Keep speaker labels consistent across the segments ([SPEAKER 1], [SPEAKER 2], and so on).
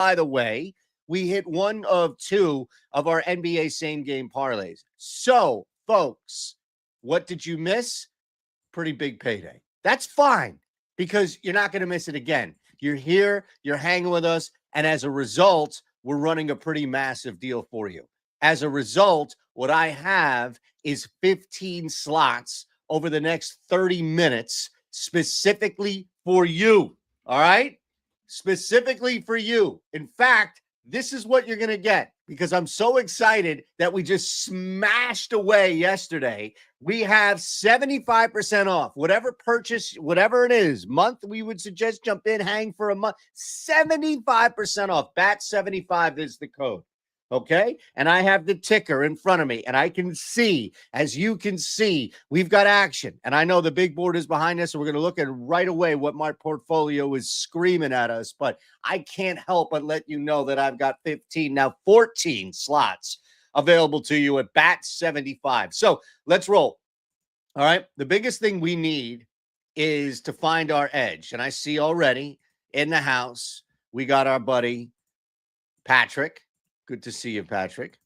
[SPEAKER 1] By the way, we hit one of two of our NBA same game parlays. So, folks, what did you miss? Pretty big payday. That's fine because you're not going to miss it again. You're here, you're hanging with us, and as a result, we're running a pretty massive deal for you. As a result, what I have is 15 slots over the next 30 minutes specifically for you. All right? Specifically for you. In fact, this is what you're going to get because I'm so excited that we just smashed away yesterday. We have 75% off. Whatever purchase, whatever it is, month, we would suggest jump in, hang for a month. 75% off. BAT75 is the code. Okay. And I have the ticker in front of me and I can see, as you can see, we've got action. And I know the big board is behind us. So we're going to look at right away what my portfolio is screaming at us. But I can't help but let you know that I've got 15, now 14 slots available to you at BAT75. So let's roll. All right. The biggest thing we need is to find our edge. And I see already in the house, we got our buddy Patrick. Good to see you, Patrick.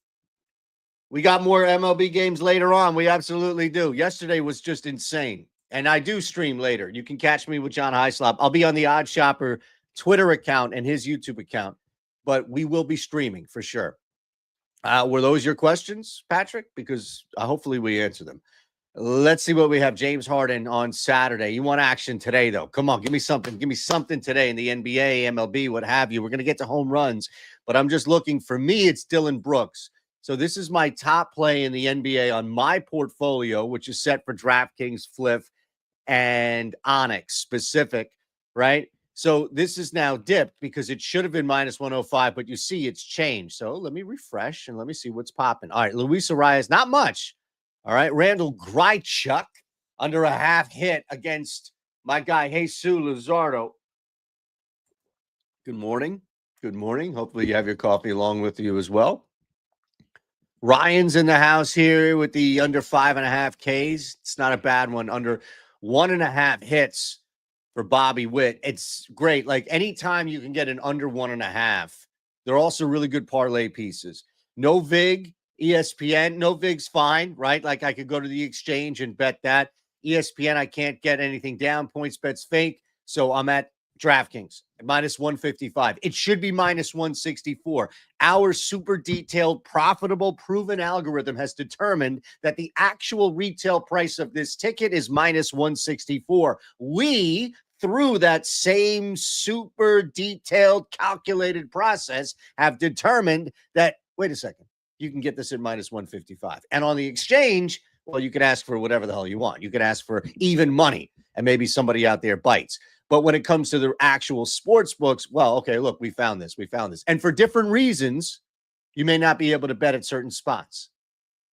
[SPEAKER 1] We got more MLB games later on. We absolutely do. Yesterday was just insane. And I do stream later. You can catch me with John Hyslop. I'll be on the OddsShopper Twitter account and his YouTube account. But we will be streaming for sure. Were those your questions, Patrick? Because hopefully we answer them. Let's see what we have. James Harden on Saturday. You want action today, though. Come on, give me something. Give me something today in the NBA, MLB, what have you. We're going to get to home runs. But I'm just looking, for me, it's Dylan Brooks. So this is my top play in the NBA on my portfolio, which is set for DraftKings, Fliff, and Onyx specific, right? So this is now dipped because it should have been minus 105, but you see it's changed. So let me refresh and let me see what's popping. All right, Luis Arias, not much. All right, Randall Grichuk under a half hit against my guy, Jesus Luzardo. Good morning. Good morning. Hopefully you have your coffee along with you as well. Ryan's in the house here with the under 5.5 Ks. It's not a bad one. Under 1.5 hits for Bobby Witt. It's great. Like anytime you can get an under 1.5, they're also really good parlay pieces. No VIG, ESPN. No VIG's fine, right? Like I could go to the exchange and bet that. ESPN, I can't get anything down. PointsBet's fake. So I'm at DraftKings, minus 155. It should be minus 164. Our super detailed, profitable, proven algorithm has determined that the actual retail price of this ticket is minus 164. We, through that same super detailed, calculated process, have determined that, wait a second, you can get this at minus 155. And on the exchange, well, you can ask for whatever the hell you want. You can ask for even money, and maybe somebody out there bites. But when it comes to the actual sports books, well, okay, look, we found this. We found this. And for different reasons, you may not be able to bet at certain spots.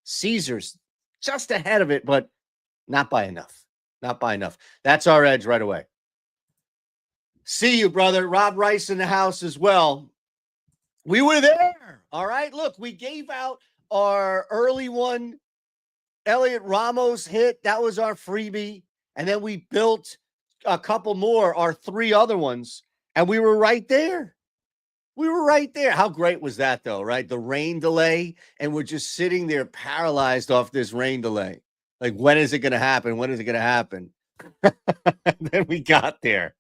[SPEAKER 1] Caesars just ahead of it, but not by enough. Not by enough. That's our edge right away. See you, brother. Rob Rice in the house as well. We were there. All right. Look, we gave out our early one. Elliot Ramos hit. That was our freebie. And then we built a couple more, our 3 other ones, and we were right there. We were right there. How great was that, though, right? The rain delay, and we're just sitting there paralyzed off this rain delay. Like, when is it going to happen? When is it going to happen? And then we got there.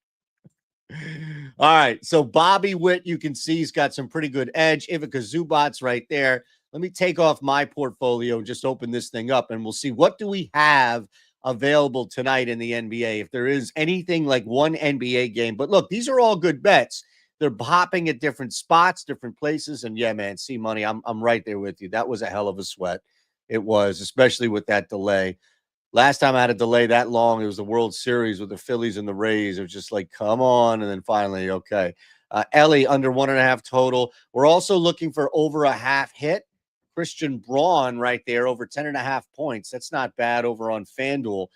[SPEAKER 1] All right, so Bobby Witt, you can see he's got some pretty good edge. Ivica Zubats right there. Let me take off my portfolio and just open this thing up, and we'll see what do we have available tonight in the NBA, if there is anything like one NBA game. But look, these are all good bets. They're popping at different spots, different places. And yeah, man, see money. I'm right there with you. That was a hell of a sweat. It was, especially with that delay. Last time I had a delay that long, it was the World Series with the Phillies and the Rays. It was just like, come on. And then finally, okay. Ellie under 1.5 total. We're also looking for over a half hit. Christian Braun right there, over 10.5 points. That's not bad over on FanDuel.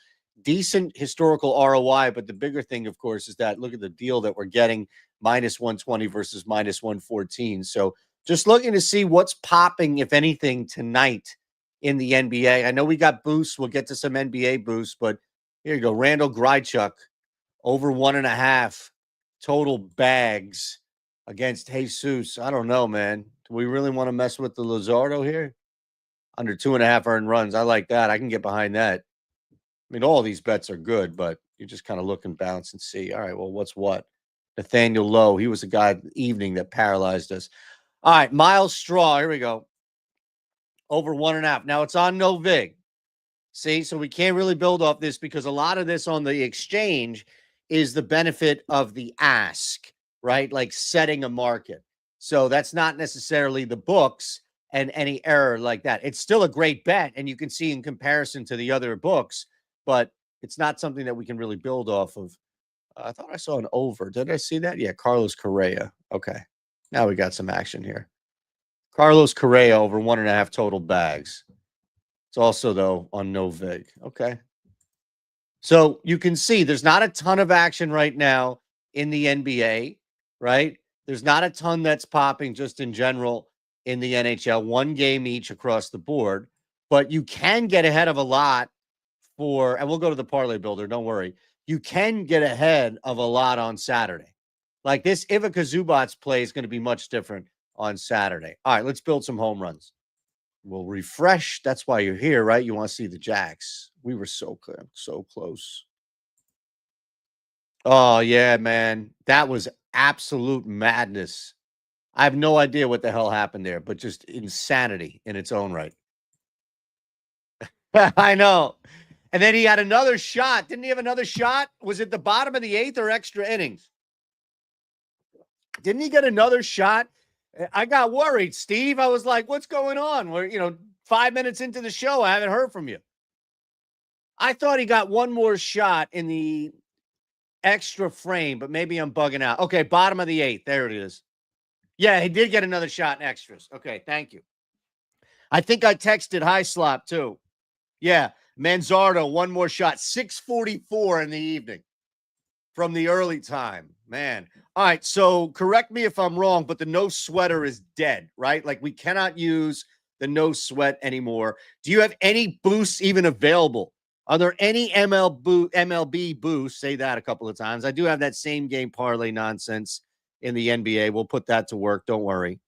[SPEAKER 1] Decent historical ROI, but the bigger thing, of course, is that look at the deal that we're getting, minus 120 versus minus 114. So just looking to see what's popping, if anything, tonight in the NBA. I know we got boosts. We'll get to some NBA boosts, but here you go. Randall Grichuk, over 1.5 total bags. against Jesus. I don't know, man. Do we really want to mess with the Luzardo here? Under 2.5 earned runs. I like that. I can get behind that. I mean, all these bets are good, but you just kind of look and bounce and see. All right, well, what's what? Nathaniel Lowe. He was the guy evening that paralyzed us. All right, Miles Straw. Here we go. Over 1.5. Now it's on no vig. See, so we can't really build off this because a lot of this on the exchange is the benefit of the ask, right? Like setting a market. So that's not necessarily the books and any error like that. It's still a great bet, and you can see in comparison to the other books, but it's not something that we can really build off of. I thought I saw an over. Did I see that? Yeah, Carlos Correa. Okay. Now we got some action here. Carlos Correa over 1.5 total bags. It's also, though, on no vig. Okay. So you can see there's not a ton of action right now in the NBA, right? There's not a ton that's popping just in general in the NHL, one game each across the board, but you can get ahead of a lot for, and we'll go to the parlay builder, don't worry. You can get ahead of a lot on Saturday. Like this Ivica Zubats play is going to be much different on Saturday. All right, let's build some home runs. We'll refresh. That's why you're here, right? You want to see the Jacks. We were so close. Oh, yeah, man. That was absolute madness. I have no idea what the hell happened there, but just insanity in its own right. I know. And then he had another shot. Didn't he have another shot? Was it the bottom of the 8th or extra innings? Didn't he get another shot? I got worried, Steve. I was like, what's going on? We're, 5 minutes into the show. I haven't heard from you. I thought he got one more shot in the extra frame, but maybe I'm bugging out. Okay, bottom of the 8th. There it is. Yeah, he did get another shot in extras. Okay, thank you. I think I texted High Slop too. Yeah, Manzardo, one more shot. 6:44 in the evening from the early time. Man. All right, so correct me if I'm wrong, but the no sweater is dead, right? Like we cannot use the no sweat anymore. Do you have any boosts even available? Are there any MLB boosts? Say that a couple of times. I do have that same game parlay nonsense in the NBA. We'll put that to work. Don't worry.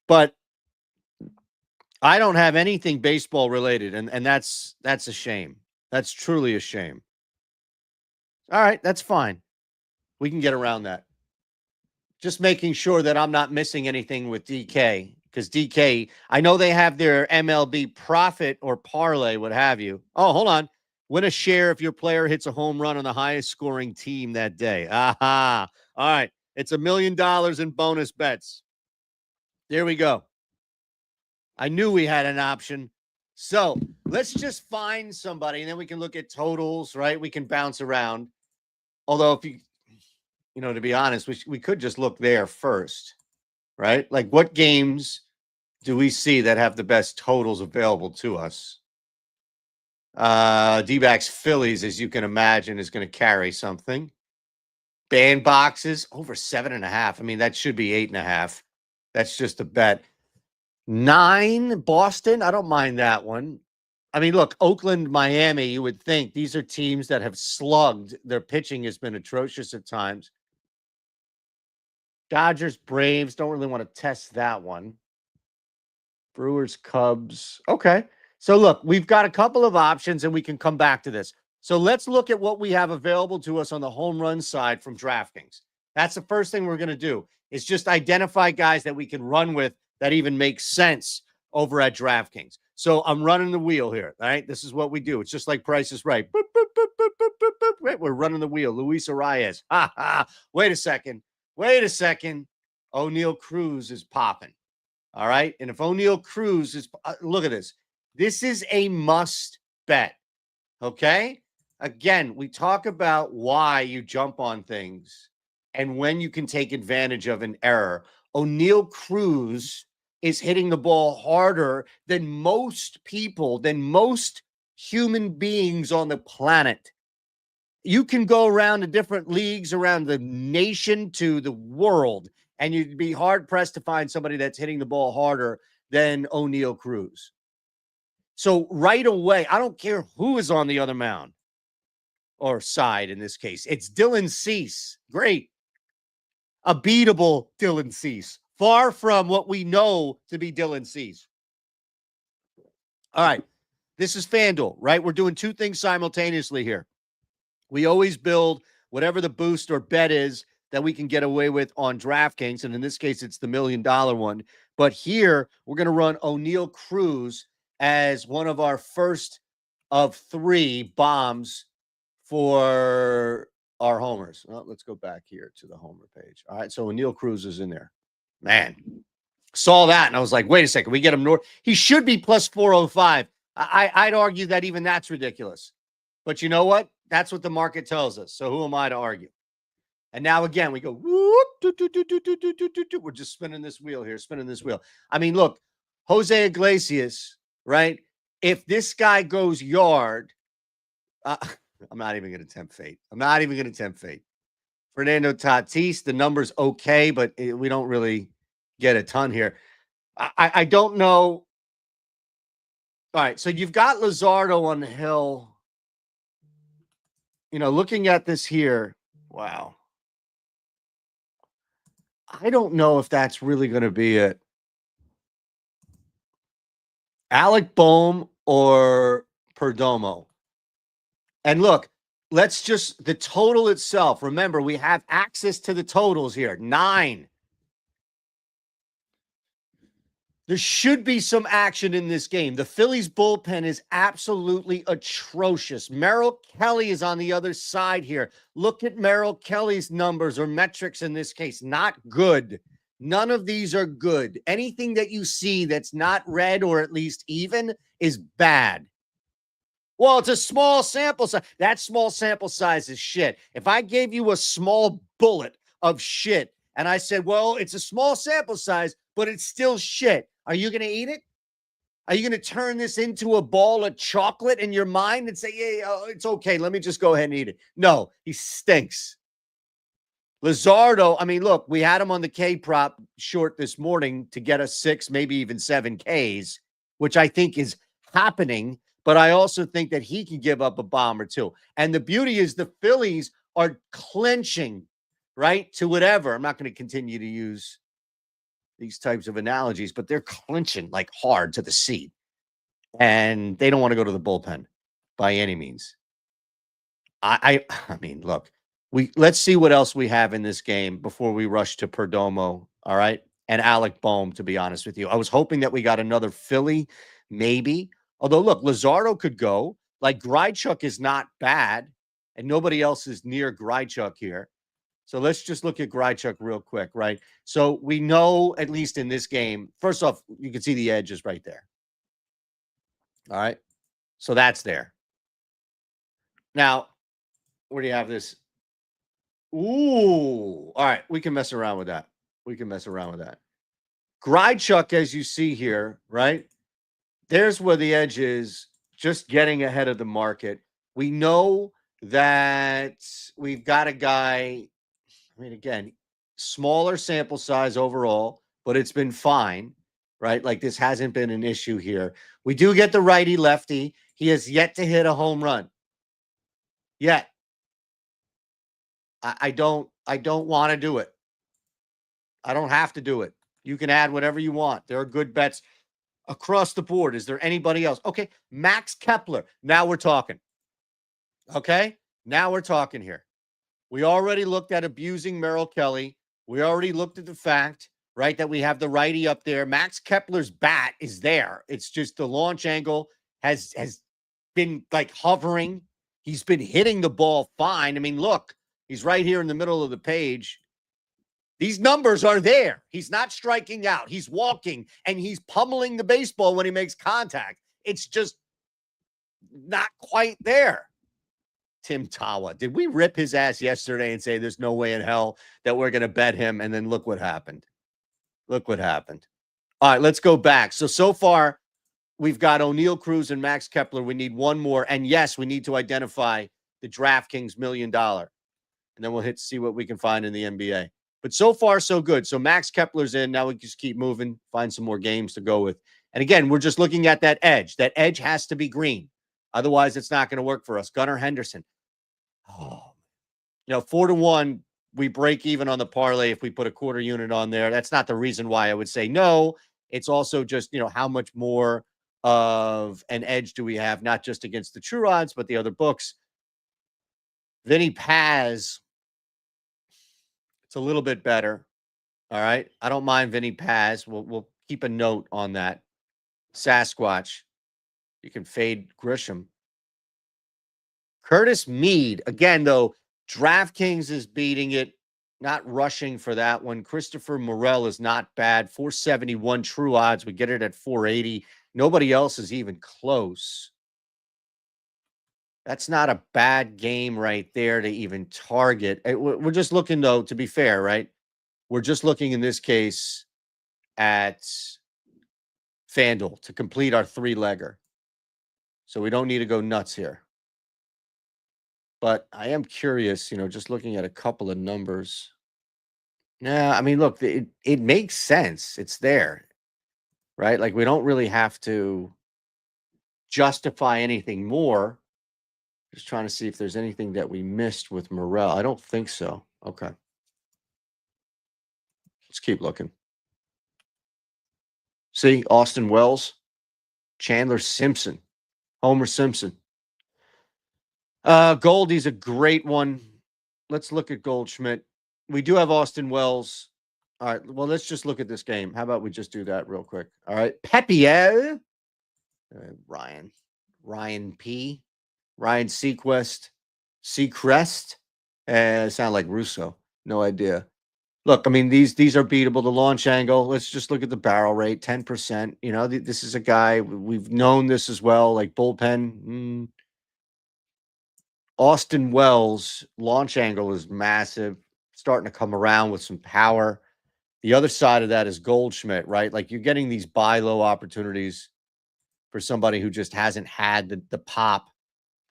[SPEAKER 1] But I don't have anything baseball related, and that's a shame. That's truly a shame. All right, that's fine. We can get around that. Just making sure that I'm not missing anything with DK, because DK, I know they have their MLB profit or parlay, what have you. Oh, hold on. Win a share if your player hits a home run on the highest scoring team that day. Aha. All right. It's $1 million in bonus bets. There we go. I knew we had an option. So let's just find somebody, and then we can look at totals, right? We can bounce around. Although, if you, to be honest, we could just look there first, right? Like, what games do we see that have the best totals available to us? D-backs Phillies, as you can imagine, is going to carry something. Bandboxes over 7.5. I mean, that should be 8.5. That's just a bet. 9 Boston. I don't mind that one. I mean, look, Oakland, Miami, you would think these are teams that have slugged. Their pitching has been atrocious at times. Dodgers, Braves, don't really want to test that one. Brewers, Cubs. Okay. So look, we've got a couple of options and we can come back to this. So let's look at what we have available to us on the home run side from DraftKings. That's the first thing we're going to do is just identify guys that we can run with that even make sense over at DraftKings. So I'm running the wheel here. All right. This is what we do. It's just like Price is Right. Boop, boop, boop, boop, boop, boop, boop. Right? We're running the wheel. Luis Arias. Ha ha. Wait a second. O'Neal Cruz is popping. All right. And if O'Neal Cruz is, look at this. This is a must bet. Okay. Again, we talk about why you jump on things and when you can take advantage of an error. O'Neal Cruz is hitting the ball harder than most people, than most human beings on the planet. You can go around to different leagues around the nation to the world, and you'd be hard-pressed to find somebody that's hitting the ball harder than O'Neal Cruz. So right away, I don't care who is on the other mound or side in this case. It's Dylan Cease. Great. a beatable Dylan Cease. Far from what we know to be Dylan Cease. All right. This is FanDuel, right? We're doing two things simultaneously here. We always build whatever the boost or bet is that we can get away with on DraftKings. And in this case, it's the $1 million one. But here, we're going to run O'Neal Cruz as one of our first of 3 bombs for our homers. Well, let's go back here to the homer page. All right, so O'Neal Cruz is in there. Man, saw that, and I was like, wait a second, we get him north. He should be plus 405. I'd argue that even that's ridiculous. But you know what? That's what the market tells us. So who am I to argue? And now again, we go, whoop, we're just spinning this wheel here, spinning this wheel. I mean, look, Jose Iglesias, right? If this guy goes yard, I'm not even going to tempt fate. I'm not even going to tempt fate. Fernando Tatis, the number's okay, but we don't really get a ton here. I don't know. All right, so you've got Luzardo on the hill. You know, looking at this here, wow. I don't know if that's really going to be it. Alec Boehm or Perdomo. And look, let's just, the total itself. Remember, we have access to the totals here. 9. There should be some action in this game. The Phillies bullpen is absolutely atrocious. Merrill Kelly is on the other side here. Look at Merrill Kelly's numbers or metrics in this case. Not good. None of these are good. Anything that you see that's not red or at least even is bad. Well, it's a small sample size. That small sample size is shit. If I gave you a small bullet of shit and I said, well, it's a small sample size, but it's still shit, are you going to eat it? Are you going to turn this into a ball of chocolate in your mind and say, yeah, it's okay, let me just go ahead and eat it? No, he stinks. Luzardo, I mean, look, we had him on the K prop short this morning to get us 6, maybe even 7 Ks, which I think is happening. But I also think that he can give up a bomb or 2. And the beauty is the Phillies are clinching, right, to whatever. I'm not going to continue to use these types of analogies, but they're clinching like hard to the seat. And they don't want to go to the bullpen by any means. I mean, look, let's see what else we have in this game before we rush to Perdomo, all right? And Alec Boehm, to be honest with you. I was hoping that we got another Philly, maybe. Although, look, Luzardo could go. Like, Grichuk is not bad, and nobody else is near Grichuk here. So let's just look at Grichuk real quick, right? So we know, at least in this game, first off, you can see the edge is right there. All right? So that's there. Now, where do you have this? Ooh. All right, we can mess around with that. We can mess around with that. Grichuk, as you see here, right? There's where the edge is, just getting ahead of the market. We know that we've got a guy, I mean, again, smaller sample size overall, but it's been fine, right? Like, this hasn't been an issue here. We do get the righty-lefty. He has yet to hit a home run. Yet. I don't want to do it. I don't have to do it. You can add whatever you want. There are good bets across the board. Is there anybody else? Okay, Max Kepler. Now we're talking. Okay, now we're talking here. We already looked at abusing Merrill Kelly. We already looked at the fact, right, that we have the righty up there. Max Kepler's bat is there. It's just the launch angle has been like hovering. He's been hitting the ball fine. I mean, look, he's right here in the middle of the page. These numbers are there. He's not striking out. He's walking, and he's pummeling the baseball when he makes contact. It's just not quite there. Tim Tawa. Did we rip his ass yesterday and say there's no way in hell that we're going to bet him? And then look what happened. Look what happened. All right, let's go back. So far, we've got O'Neal Cruz and Max Kepler. We need one more. And yes, we need to identify the DraftKings $1 million. And then we'll see what we can find in the NBA. But so far, so good. So Max Kepler's in. Now we just keep moving, find some more games to go with. And again, we're just looking at that edge. That edge has to be green. Otherwise, it's not going to work for us. Gunnar Henderson. Oh, 4-1 we break even on the parlay if we put a quarter unit on there. That's not the reason why I would say no. It's also just, how much more of an edge do we have, not just against the true odds, but the other books. Vinny Paz, it's a little bit better. All right. I don't mind Vinny Paz. We'll keep a note on that. Sasquatch. You can fade Grisham. Curtis Mead. Again, though, DraftKings is beating it. Not rushing for that one. Christopher Morel is not bad. 471 true odds. We get it at 480. Nobody else is even close. That's not a bad game right there to even target. We're just looking, though, to be fair, right? We're just looking in this case at FanDuel to complete our three-legger. So we don't need to go nuts here. But I am curious, just looking at a couple of numbers. Yeah, I mean, look, it makes sense. It's there, right? Like, we don't really have to justify anything more. Just trying to see if there's anything that we missed with Morel. I don't think so. Okay. Let's keep looking. See, Austin Wells, Chandler Simpson, Homer Simpson. Goldie's a great one. Let's look at Goldschmidt. We do have Austin Wells. All right. Well, let's just look at this game. How about we just do that real quick? All right. Pepier. Ryan P. Ryan Seacrest. Sound like Russo. No idea. Look, I mean, these are beatable. The launch angle. Let's just look at the barrel rate. 10%. This is a guy we've known this as well. Like bullpen. Austin Wells launch angle is massive, starting to come around with some power. The other side of that is Goldschmidt, right? Like, you're getting these buy low opportunities for somebody who just hasn't had the pop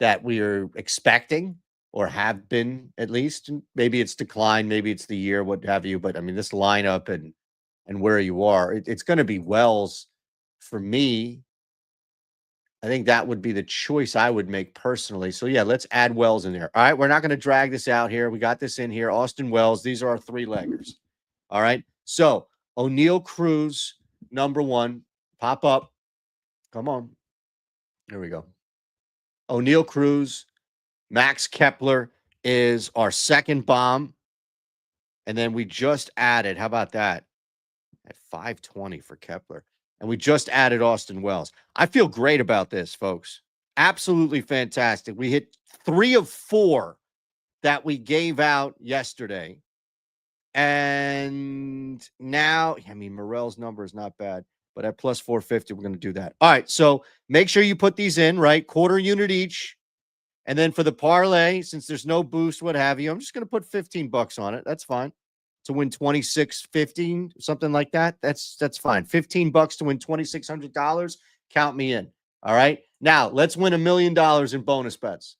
[SPEAKER 1] that we're expecting or have been, at least. Maybe it's declined, maybe it's the year, what have you. But I mean, this lineup and where you are, it's going to be Wells for me. I think that would be the choice I would make personally. So, yeah, let's add Wells in there. All right, we're not going to drag this out here. We got this in here. Austin Wells, these are our three-leggers. All right, so O'Neill Cruz, number one. Pop up. Come on. There we go. O'Neill Cruz. Max Kepler is our second bomb. And then we just added, how about that? At 520 for Kepler. And we just added Austin Wells. I feel great about this, folks. Absolutely fantastic. We hit 3 of 4 that we gave out yesterday. And now, I mean, Morel's number is not bad. But at plus 450, we're going to do that. All right, so make sure you put these in, right? Quarter unit each. And then for the parlay, since there's no boost, what have you, I'm just going to put $15 on it. That's fine. To win $2,615, something like that. That's fine. $15 to win $2,600. Count me in. All right. Now let's win $1 million in bonus bets.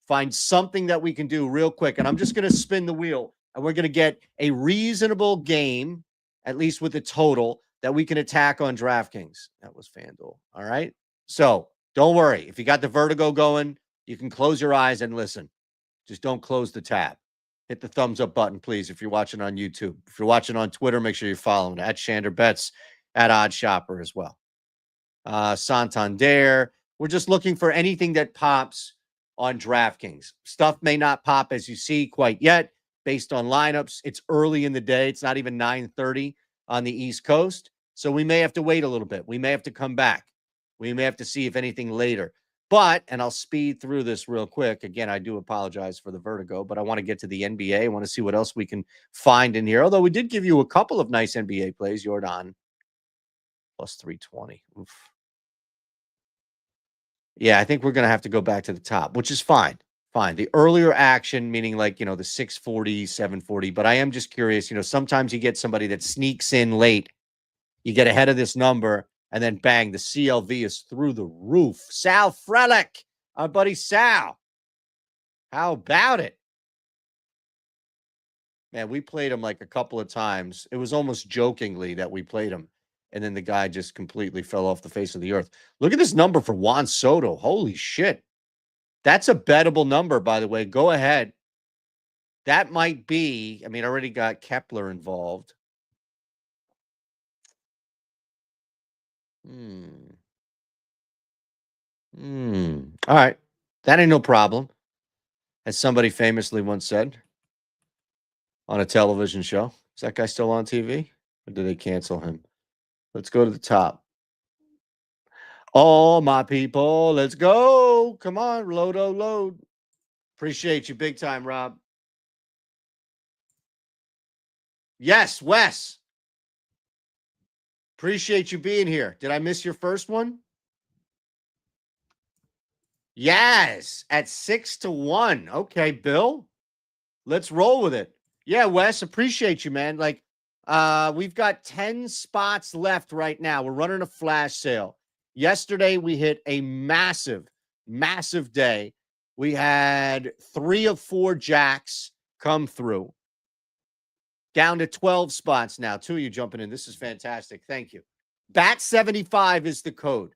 [SPEAKER 1] Find something that we can do real quick. And I'm just going to spin the wheel and we're going to get a reasonable game, at least with the total, that we can attack on DraftKings. That was FanDuel. All right. So don't worry. If you got the vertigo going, you can close your eyes and listen. Just don't close the tab. Hit the thumbs up button, please, if you're watching on YouTube. If you're watching on Twitter, make sure you're following at Shander Bets, at OddsShopper as well. Santander. We're just looking for anything that pops on DraftKings. Stuff may not pop, as you see, quite yet, based on lineups. It's early in the day. It's not even 9:30 on the East Coast. So we may have to wait a little bit. We may have to come back. We may have to see if anything later. But, and I'll speed through this real quick. Again, I do apologize for the vertigo, but I want to get to the NBA. I want to see what else we can find in here. Although we did give you a couple of nice NBA plays. Jordan, plus 320. Oof. Yeah, I think we're going to have to go back to the top, which is fine. Fine. The earlier action, meaning like, the 640, 740. But I am just curious, sometimes you get somebody that sneaks in late. You get ahead of this number. And then, bang, the CLV is through the roof. Sal Frelick, our buddy Sal. How about it? Man, we played him like a couple of times. It was almost jokingly that we played him. And then the guy just completely fell off the face of the earth. Look at this number for Juan Soto. Holy shit. That's a bettable number, by the way. Go ahead. That might be, I mean, I already got Kepler involved. All right. That ain't no problem. As somebody famously once said on a television show. Is that guy still on TV? Or did they cancel him? Let's go to the top. All my people, let's go. Come on, load. Appreciate you big time, Rob. Yes, Wes. Appreciate you being here. Did I miss your first one? Yes, at 6-1. Okay, Bill. Let's roll with it. Yeah, Wes, appreciate you, man. Like, we've got 10 spots left right now. We're running a flash sale. Yesterday, we hit a massive day. We had 3 of 4 jacks come through. Down to 12 spots now. 2 of you jumping in. This is fantastic. Thank you. BAT75 is the code.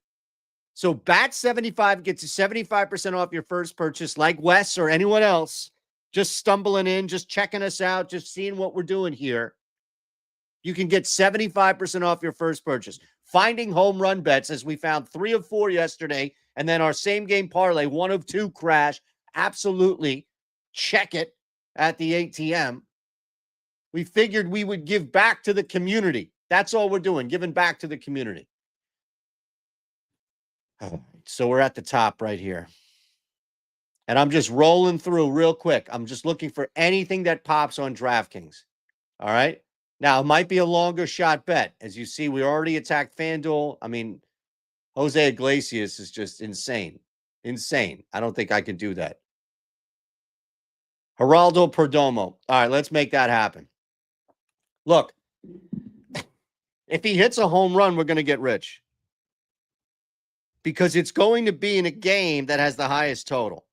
[SPEAKER 1] So BAT75 gets you 75% off your first purchase, like Wes or anyone else. Just stumbling in, just checking us out, just seeing what we're doing here. You can get 75% off your first purchase. Finding home run bets, as we found 3 of 4 yesterday, and then our same game parlay, 1 of 2 crash. Absolutely check it at the ATM. We figured we would give back to the community. That's all we're doing, giving back to the community. So we're at the top right here. And I'm just rolling through real quick. I'm just looking for anything that pops on DraftKings. All right. Now, it might be a longer shot bet. As you see, we already attacked FanDuel. I mean, Jose Iglesias is just insane. Insane. I don't think I could do that. Geraldo Perdomo. All right, let's make that happen. Look, if he hits a home run, we're going to get rich. Because it's going to be in a game that has the highest total.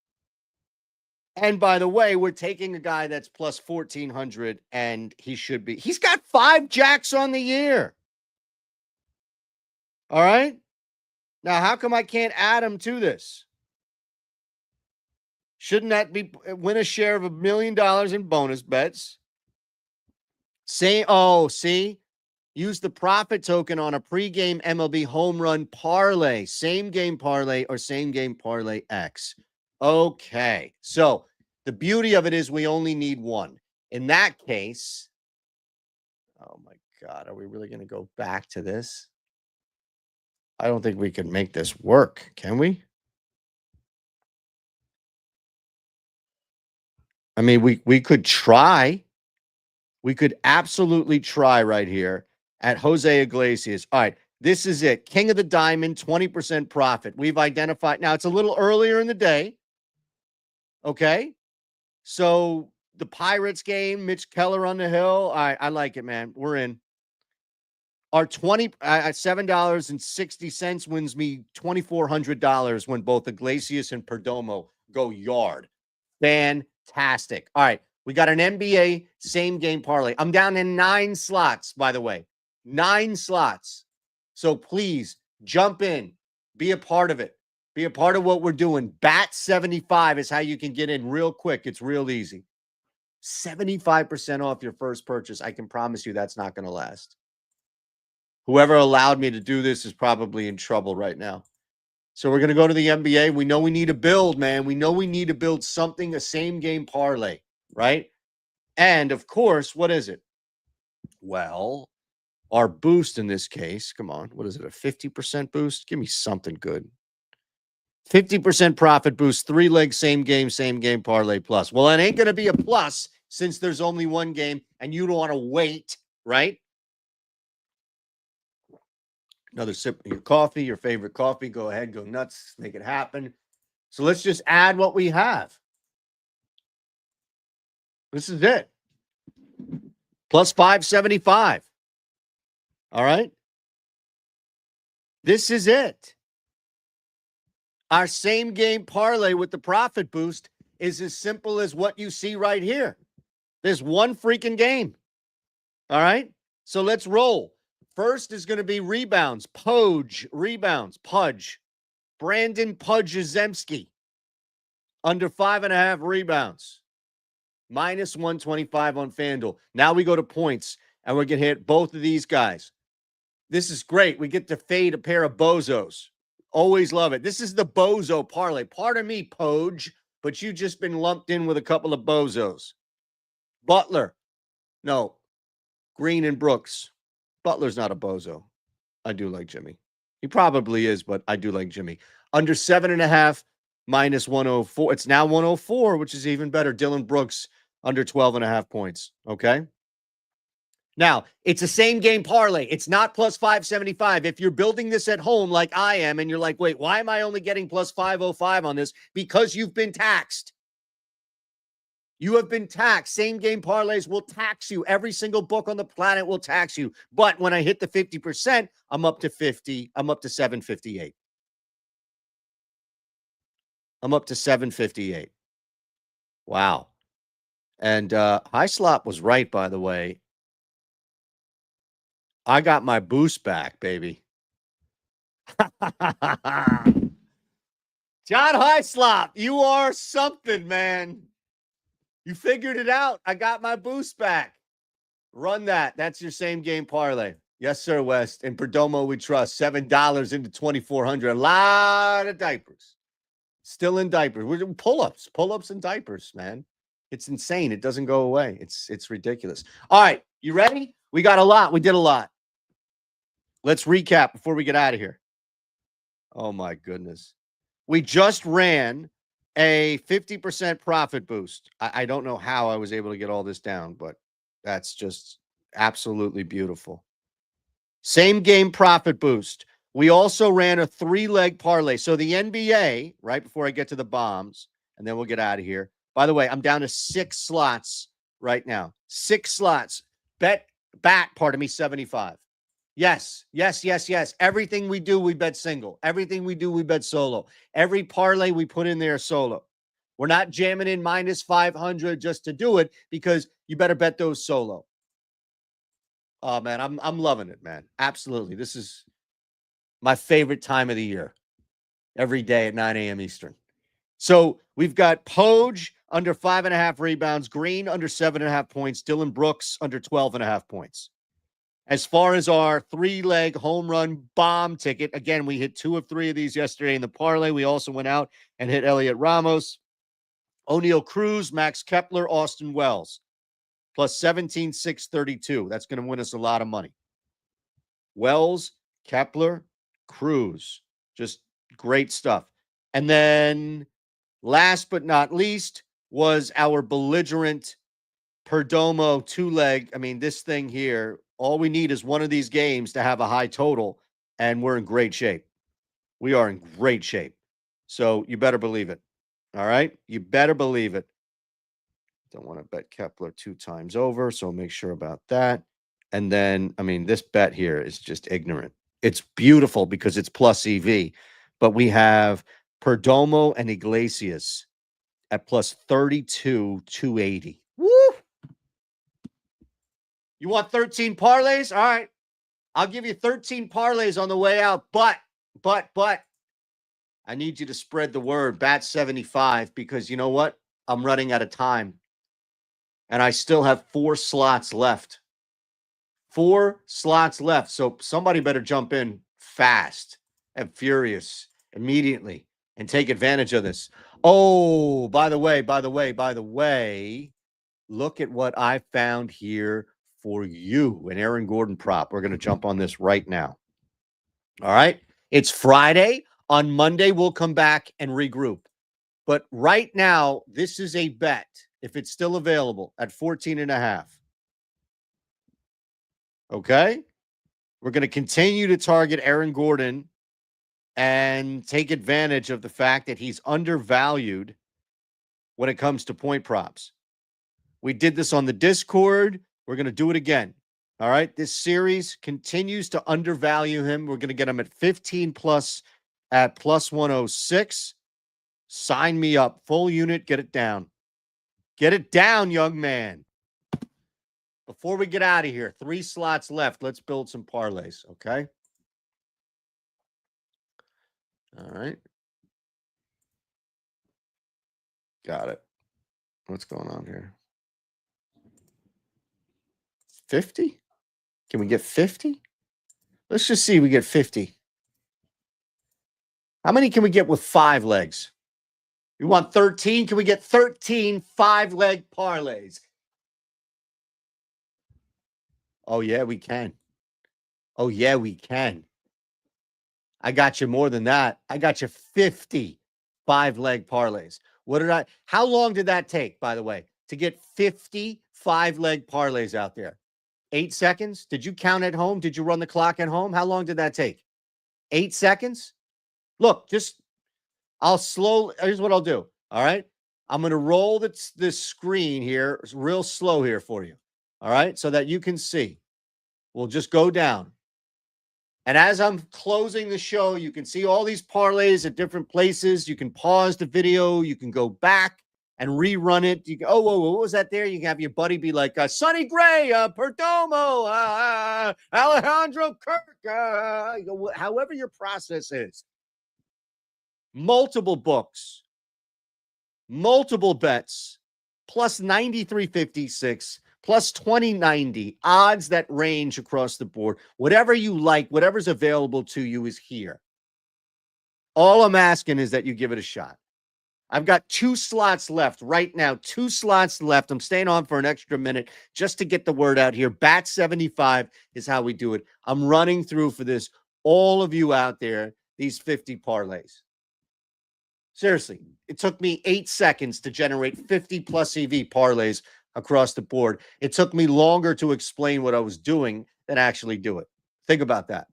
[SPEAKER 1] And by the way, we're taking a guy that's plus 1,400, and he's got 5 jacks on the year. All right. Now, how come I can't add him to this? Shouldn't that win a share of $1 million in bonus bets? See, use the profit token on a pregame MLB home run parlay, same game parlay or same game parlay X. Okay. So the beauty of it is we only need 1. In that case, oh my God, are we really going to go back to this? I don't think we can make this work, can we? I mean, we could try. We could absolutely try right here at Jose Iglesias. All right, this is it. King of the Diamond, 20% profit. We've identified. Now, it's a little earlier in the day. Okay. So the Pirates game, Mitch Keller on the hill. All right, I like it, man. We're in. Our $7.60 wins me $2,400 when both Iglesias and Perdomo go yard. Fantastic. All right. We got an NBA same game parlay. I'm down in 9 slots, by the way. 9 slots. So please jump in. Be a part of it. Be a part of what we're doing. BAT75 is how you can get in real quick. It's real easy. 75% off your first purchase. I can promise you that's not going to last. Whoever allowed me to do this is probably in trouble right now. So we're going to go to the NBA. We know we need to build, man. We know we need to build something, a same game parlay, right? And of course, what is it? Well, our boost in this case, come on, what is it, a 50% boost? Give me something good. 50% profit boost, 3-leg same game parlay plus. Well, it ain't going to be a plus since there's only 1 game and you don't want to wait, right? Another sip of your coffee, your favorite coffee. Go ahead, go nuts, make it happen. So let's just add what we have. This is it. Plus 575. All right. This is it. Our same game parlay with the profit boost is as simple as what you see right here. There's 1 freaking game. All right. So let's roll. First is going to be rebounds. Pudge. Brandon Pudge Zemski. Under 5.5 rebounds. minus 125 on FanDuel. Now we go to points, and we're going to hit both of these guys. This is great. We get to fade a pair of bozos. Always love it. This is the bozo parlay. Pardon me, Poge, but you just been lumped in with a couple of bozos. Butler. No. Green and Brooks. Butler's not a bozo. I do like Jimmy. He probably is, but I do like Jimmy. Under 7.5, minus 104. It's now 104, which is even better. Dylan Brooks under 12.5 points. Okay. Now, it's a same game parlay. It's not plus 575. If you're building this at home like I am, and you're like, wait, why am I only getting plus 505 on this? Because you've been taxed. You have been taxed. Same game parlays will tax you. Every single book on the planet will tax you. But when I hit the 50%, I'm up to 50. I'm up to 758. I'm up to 758. Wow. And High Slop was right, by the way. I got my boost back, baby. John Hyslop, you are something, man. You figured it out. I got my boost back. Run that. That's your same game parlay. Yes, sir, West. In Perdomo, we trust. $7 into 2,400. A lot of diapers. Still in diapers. We're doing pull-ups and diapers, man. It's insane. It doesn't go away. It's ridiculous. All right. You ready? We got a lot. We did a lot. Let's recap before we get out of here. Oh, my goodness. We just ran a 50% profit boost. I don't know how I was able to get all this down, but that's just absolutely beautiful. Same game profit boost. We also ran a 3-leg parlay. So the NBA, right before I get to the bombs, and then we'll get out of here. By the way, I'm down to 6 slots right now. 6 slots. Pardon me, 75. Yes. Everything we do, we bet single. Everything we do, we bet solo. Every parlay we put in there solo. We're not jamming in minus 500 just to do it, because you better bet those solo. Oh, man, I'm loving it, man. Absolutely. This is my favorite time of the year. Every day at 9 a.m. Eastern. So we've got Poge under 5.5 rebounds, Green under 7.5 points, Dylan Brooks under 12.5 points. As far as our 3-leg home run bomb ticket, again, we hit 2 of 3 of these yesterday in the parlay. We also went out and hit Elliot Ramos, O'Neal Cruz, Max Kepler, Austin Wells, plus 17,632. That's going to win us a lot of money. Wells, Kepler, Cruz, just great stuff. And then last but not least was our belligerent Perdomo 2-leg. I mean, this thing here, all we need is one of these games to have a high total, and we're in great shape. We are in great shape. So you better believe it. All right? You better believe it. Don't want to bet Kepler 2 times over, so make sure about that. And then, I mean, this bet here is just ignorant. It's beautiful because it's plus EV, but we have Perdomo and Iglesias at plus 32,280. Woo! You want 13 parlays? All right. I'll give you 13 parlays on the way out, but I need you to spread the word, bat 75, because you know what? I'm running out of time. And I still have 4 slots left. 4 slots left. So somebody better jump in fast and furious immediately and take advantage of this. Oh, by the way, look at what I found here for you, an Aaron Gordon prop. We're going to jump on this right now. All right. It's Friday. On Monday, we'll come back and regroup. But right now, this is a bet, if it's still available, at 14.5. Okay. We're going to continue to target Aaron Gordon and take advantage of the fact that he's undervalued when it comes to point props. We did this on the Discord. We're going to do it again. All right. This series continues to undervalue him. We're going to get him at 15 plus at plus 106. Sign me up. Full unit. Get it down. Get it down, young man. Before we get out of here, 3 slots left. Let's build some parlays. Okay. All right. Got it. What's going on here? 50? Can we get 50? Let's just see if we get 50. How many can we get with 5 legs? You want 13? Can we get 13 5-leg parlays? Oh, yeah, we can. Oh, yeah, we can. I got you more than that. I got you 50 5-leg parlays. How long did that take, by the way, to get 50 5-leg parlays out there? 8 seconds? Did you count at home? Did you run the clock at home? How long did that take? 8 seconds? Look, here's what I'll do. All right. I'm going to roll this screen here real slow here for you. All right. So that you can see. We'll just go down. And as I'm closing the show, you can see all these parlays at different places. You can pause the video. You can go back and rerun it. You can, whoa, what was that there? You can have your buddy be like, Sonny Gray, Perdomo, Alejandro Kirk, however your process is. Multiple books, multiple bets, plus 93.56, plus 20.90, odds that range across the board. Whatever you like, whatever's available to you is here. All I'm asking is that you give it a shot. I've got 2 slots left right now, 2 slots left. I'm staying on for an extra minute just to get the word out here. Bat 75 is how we do it. I'm running through for this, all of you out there, these 50 parlays. Seriously, it took me 8 seconds to generate 50 plus EV parlays across the board. It took me longer to explain what I was doing than actually do it. Think about that.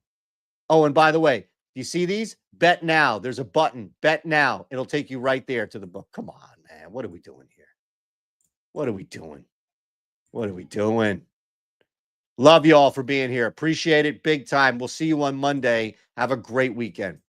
[SPEAKER 1] Oh, and by the way, you see these? Bet now. There's a button. Bet now. It'll take you right there to the book. Come on, man. What are we doing here? What are we doing? What are we doing? Love you all for being here. Appreciate it big time. We'll see you on Monday. Have a great weekend.